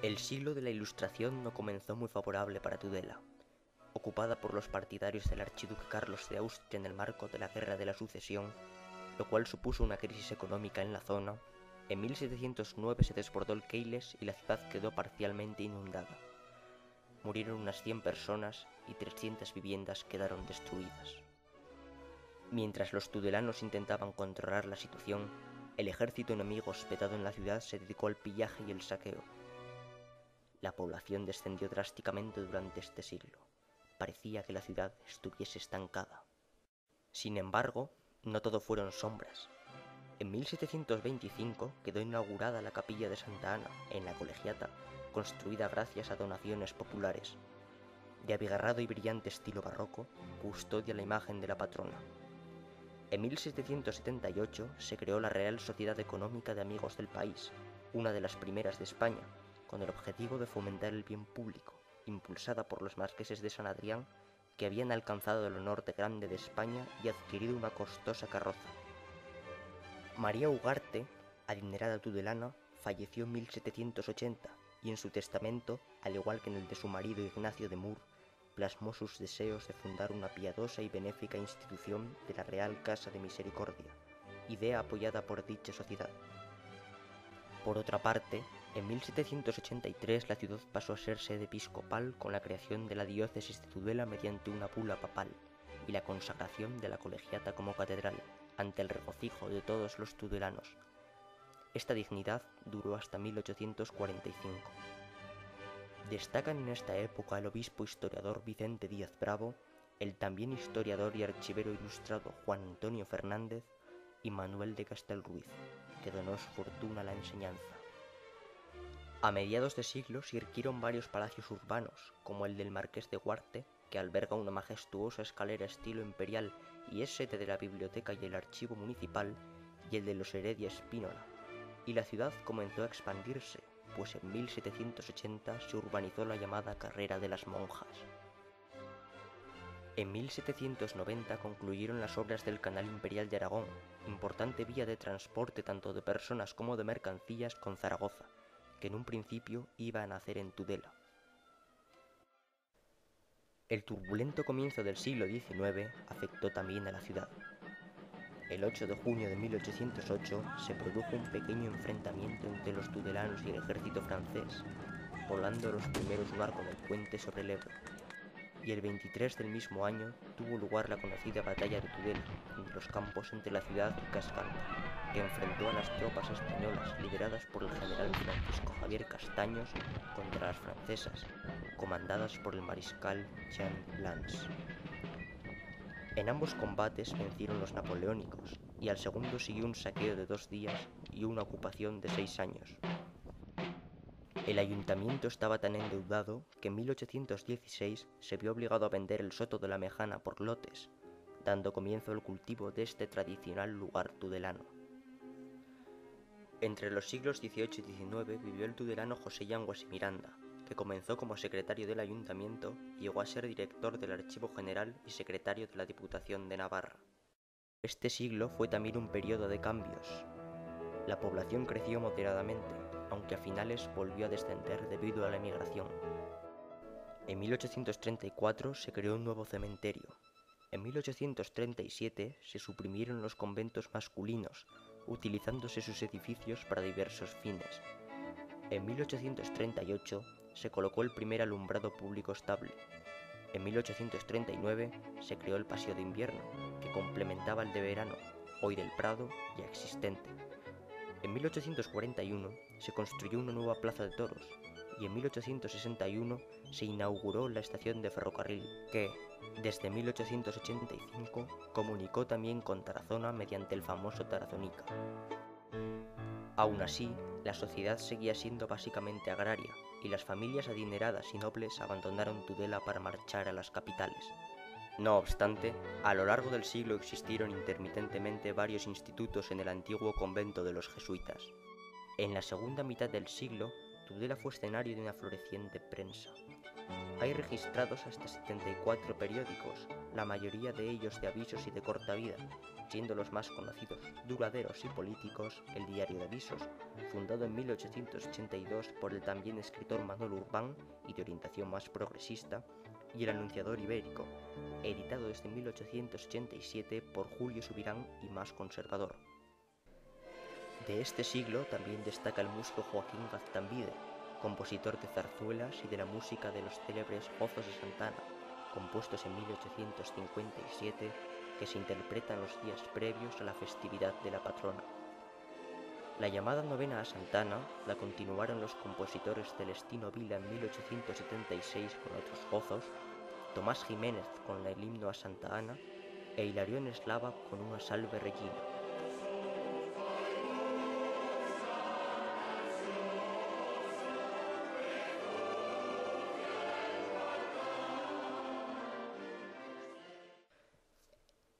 El siglo de la Ilustración no comenzó muy favorable para Tudela. Ocupada por los partidarios del archiduque Carlos de Austria en el marco de la Guerra de la Sucesión, lo cual supuso una crisis económica en la zona, en 1709 se desbordó el Keiles y la ciudad quedó parcialmente inundada. Murieron unas 100 personas y 300 viviendas quedaron destruidas. Mientras los tudelanos intentaban controlar la situación, el ejército enemigo hospedado en la ciudad se dedicó al pillaje y el saqueo. La población descendió drásticamente durante este siglo. Parecía que la ciudad estuviese estancada. Sin embargo, no todo fueron sombras. En 1725 quedó inaugurada la capilla de Santa Ana, en la Colegiata, construida gracias a donaciones populares. De abigarrado y brillante estilo barroco, custodia la imagen de la patrona. En 1778 se creó la Real Sociedad Económica de Amigos del País, una de las primeras de España, con el objetivo de fomentar el bien público, impulsada por los marqueses de San Adrián, que habían alcanzado el honor de grande de España y adquirido una costosa carroza. María Ugarte, adinerada tudelana, falleció en 1780 y en su testamento, al igual que en el de su marido Ignacio de Mur, plasmó sus deseos de fundar una piadosa y benéfica institución de la Real Casa de Misericordia, idea apoyada por dicha sociedad. Por otra parte, en 1783 la ciudad pasó a ser sede episcopal con la creación de la diócesis de Tudela mediante una bula papal y la consagración de la Colegiata como catedral, ante el regocijo de todos los tudelanos. Esta dignidad duró hasta 1845. Destacan en esta época el obispo historiador Vicente Díaz Bravo, el también historiador y archivero ilustrado Juan Antonio Fernández y Manuel de Castelruiz, que donó su fortuna a la enseñanza. A mediados de siglo se irguieron varios palacios urbanos, como el del Marqués de Huarte, que alberga una majestuosa escalera estilo imperial y es sede de la biblioteca y el archivo municipal, y el de los Heredia Espínola, y la ciudad comenzó a expandirse, pues en 1780 se urbanizó la llamada Carrera de las Monjas. En 1790 concluyeron las obras del Canal Imperial de Aragón, importante vía de transporte tanto de personas como de mercancías con Zaragoza, que en un principio iba a nacer en Tudela. El turbulento comienzo del siglo XIX afectó también a la ciudad. El 8 de junio de 1808 se produjo un pequeño enfrentamiento entre los tudelanos y el ejército francés, volando los primeros barcos del puente sobre el Ebro. Y el 23 del mismo año tuvo lugar la conocida batalla de Tudela, en los campos entre la ciudad y Cascanta, que enfrentó a las tropas españolas lideradas por el general Francisco Javier Castaños contra las francesas, comandadas por el mariscal Jean Lannes. En ambos combates vencieron los napoleónicos, y al segundo siguió un saqueo de 2 días y una ocupación de 6 años. El ayuntamiento estaba tan endeudado que en 1816 se vio obligado a vender el Soto de la Mejana por lotes, dando comienzo al cultivo de este tradicional lugar tudelano. Entre los siglos XVIII y XIX vivió el tudelano José Yanguas y Miranda, que comenzó como secretario del ayuntamiento y llegó a ser director del Archivo General y secretario de la Diputación de Navarra. Este siglo fue también un periodo de cambios. La población creció moderadamente, aunque a finales volvió a descender debido a la emigración. En 1834 se creó un nuevo cementerio. En 1837 se suprimieron los conventos masculinos, utilizándose sus edificios para diversos fines. En 1838 se colocó el primer alumbrado público estable. En 1839 se creó el paseo de invierno, que complementaba el de verano, hoy del Prado, ya existente. En 1841 se construyó una nueva plaza de toros y en 1861 se inauguró la estación de ferrocarril que, desde 1885, comunicó también con Tarazona mediante el famoso Tarazonica. Aún así, la sociedad seguía siendo básicamente agraria y las familias adineradas y nobles abandonaron Tudela para marchar a las capitales. No obstante, a lo largo del siglo existieron intermitentemente varios institutos en el antiguo convento de los jesuitas. En la segunda mitad del siglo, Tudela fue escenario de una floreciente prensa. Hay registrados hasta 74 periódicos, la mayoría de ellos de avisos y de corta vida, siendo los más conocidos, duraderos y políticos el Diario de Avisos, fundado en 1882 por el también escritor Manuel Urbán y de orientación más progresista, y el Anunciador Ibérico, editado desde 1887 por Julio Subirán y más conservador. De este siglo también destaca el músico Joaquín Gaztambide, compositor de zarzuelas y de la música de los célebres Gozos de Santa Ana, compuestos en 1857, que se interpretan los días previos a la festividad de la patrona. La llamada novena a Santa Ana la continuaron los compositores Celestino Vila en 1876 con otros gozos, Tomás Jiménez con el himno a Santa Ana e Hilarión Eslava con una Salve Regina.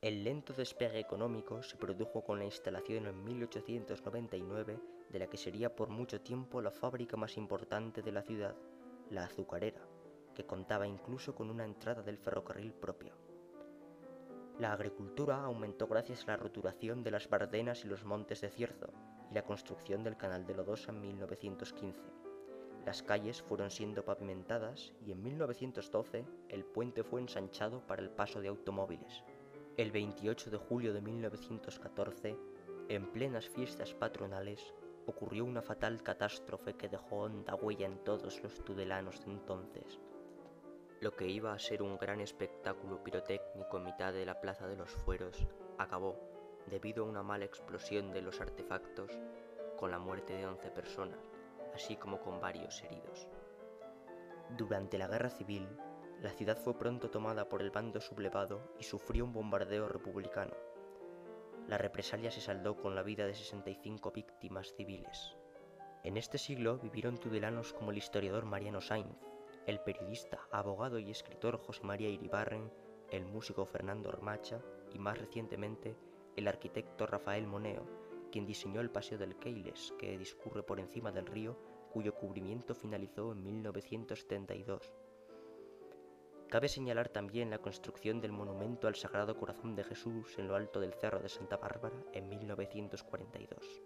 El lento despegue económico se produjo con la instalación en 1899 de la que sería por mucho tiempo la fábrica más importante de la ciudad, la azucarera, que contaba incluso con una entrada del ferrocarril propia. La agricultura aumentó gracias a la roturación de las Bardenas y los montes de Cierzo y la construcción del canal de Lodosa en 1915. Las calles fueron siendo pavimentadas y en 1912 el puente fue ensanchado para el paso de automóviles. El 28 de julio de 1914, en plenas fiestas patronales, ocurrió una fatal catástrofe que dejó honda huella en todos los tudelanos de entonces. Lo que iba a ser un gran espectáculo pirotécnico en mitad de la Plaza de los Fueros acabó, debido a una mala explosión de los artefactos, con la muerte de 11 personas, así como con varios heridos. Durante la Guerra Civil, la ciudad fue pronto tomada por el bando sublevado y sufrió un bombardeo republicano. La represalia se saldó con la vida de 65 víctimas civiles. En este siglo vivieron tudelanos como el historiador Mariano Sainz, el periodista, abogado y escritor José María Iribarren, el músico Fernando Ormacha y más recientemente el arquitecto Rafael Moneo, quien diseñó el Paseo del Keiles, que discurre por encima del río, cuyo cubrimiento finalizó en 1972. Cabe señalar también la construcción del monumento al Sagrado Corazón de Jesús en lo alto del Cerro de Santa Bárbara en 1942.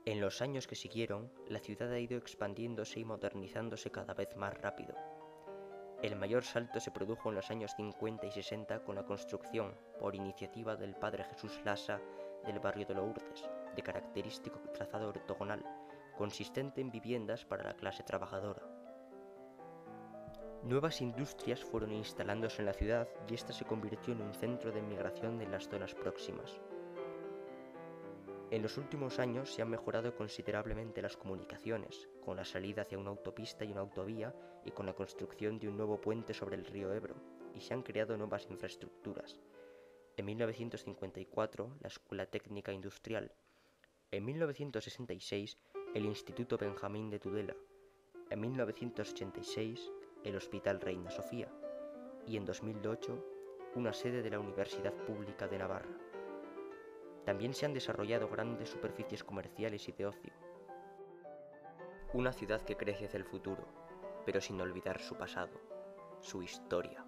En los años que siguieron, la ciudad ha ido expandiéndose y modernizándose cada vez más rápido. El mayor salto se produjo en los años 50 y 60 con la construcción, por iniciativa del padre Jesús Lasa, del barrio de Lourdes, de característico trazado ortogonal, consistente en viviendas para la clase trabajadora. Nuevas industrias fueron instalándose en la ciudad y esta se convirtió en un centro de migración en las zonas próximas. En los últimos años se han mejorado considerablemente las comunicaciones, con la salida hacia una autopista y una autovía y con la construcción de un nuevo puente sobre el río Ebro, y se han creado nuevas infraestructuras. En 1954, la Escuela Técnica Industrial. En 1966, el Instituto Benjamín de Tudela. En 1986, el Hospital Reina Sofía. Y en 2008, una sede de la Universidad Pública de Navarra. También se han desarrollado grandes superficies comerciales y de ocio. Una ciudad que crece hacia el futuro, pero sin olvidar su pasado, su historia.